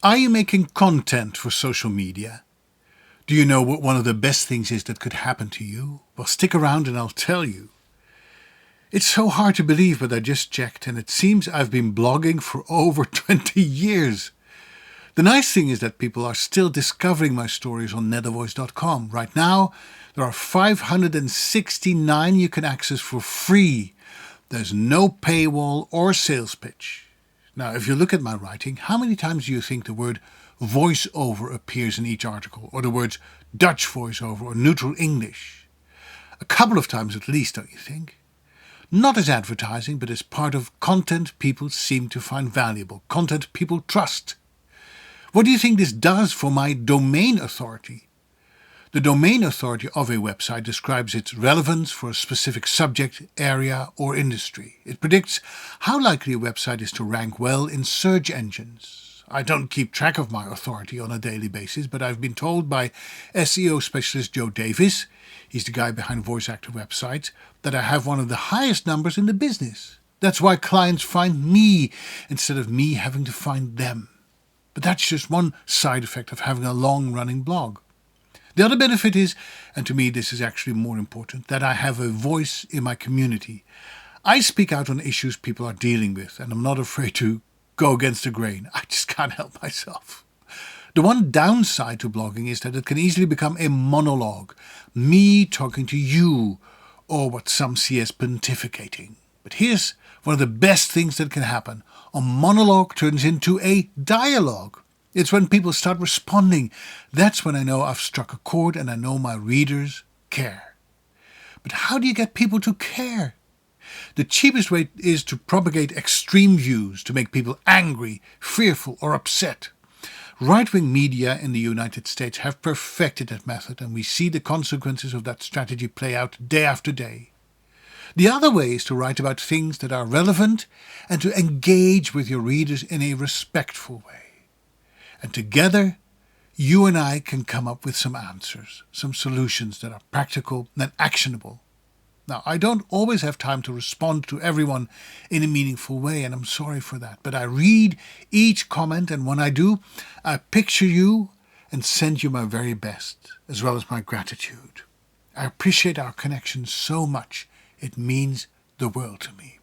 Are you making content for social media? Do you know what one of the best things is that could happen to you? Well, stick around and I'll tell you. It's so hard to believe, but I just checked and it seems I've been blogging for over 20 years. The nice thing is that people are still discovering my stories on nethervoice.com. Right now, there are 569 you can access for free. There's no paywall or sales pitch. Now, if you look at my writing, how many times do you think the word voiceover appears in each article, or the words Dutch voiceover or neutral English? A couple of times at least, don't you think? Not as advertising, but as part of content people seem to find valuable, content people trust. What do you think this does for my domain authority? The domain authority of a website describes its relevance for a specific subject, area, or industry. It predicts how likely a website is to rank well in search engines. I don't keep track of my authority on a daily basis, but I've been told by SEO specialist Joe Davis, he's the guy behind Voice Actor websites, that I have one of the highest numbers in the business. That's why clients find me instead of me having to find them. But that's just one side effect of having a long-running blog. The other benefit is, and to me this is actually more important, that I have a voice in my community. I speak out on issues people are dealing with, and I'm not afraid to go against the grain. I just can't help myself. The one downside to blogging is that it can easily become a monologue, me talking to you, or what some see as pontificating. But here's one of the best things that can happen. A monologue turns into a dialogue. It's when people start responding. That's when I know I've struck a chord and I know my readers care. But how do you get people to care? The cheapest way is to propagate extreme views, to make people angry, fearful, or upset. Right-wing media in the United States have perfected that method, and we see the consequences of that strategy play out day after day. The other way is to write about things that are relevant and to engage with your readers in a respectful way. And together, you and I can come up with some answers, some solutions that are practical and actionable. Now, I don't always have time to respond to everyone in a meaningful way, and I'm sorry for that. But I read each comment, and when I do, I picture you and send you my very best, as well as my gratitude. I appreciate our connection so much. It means the world to me.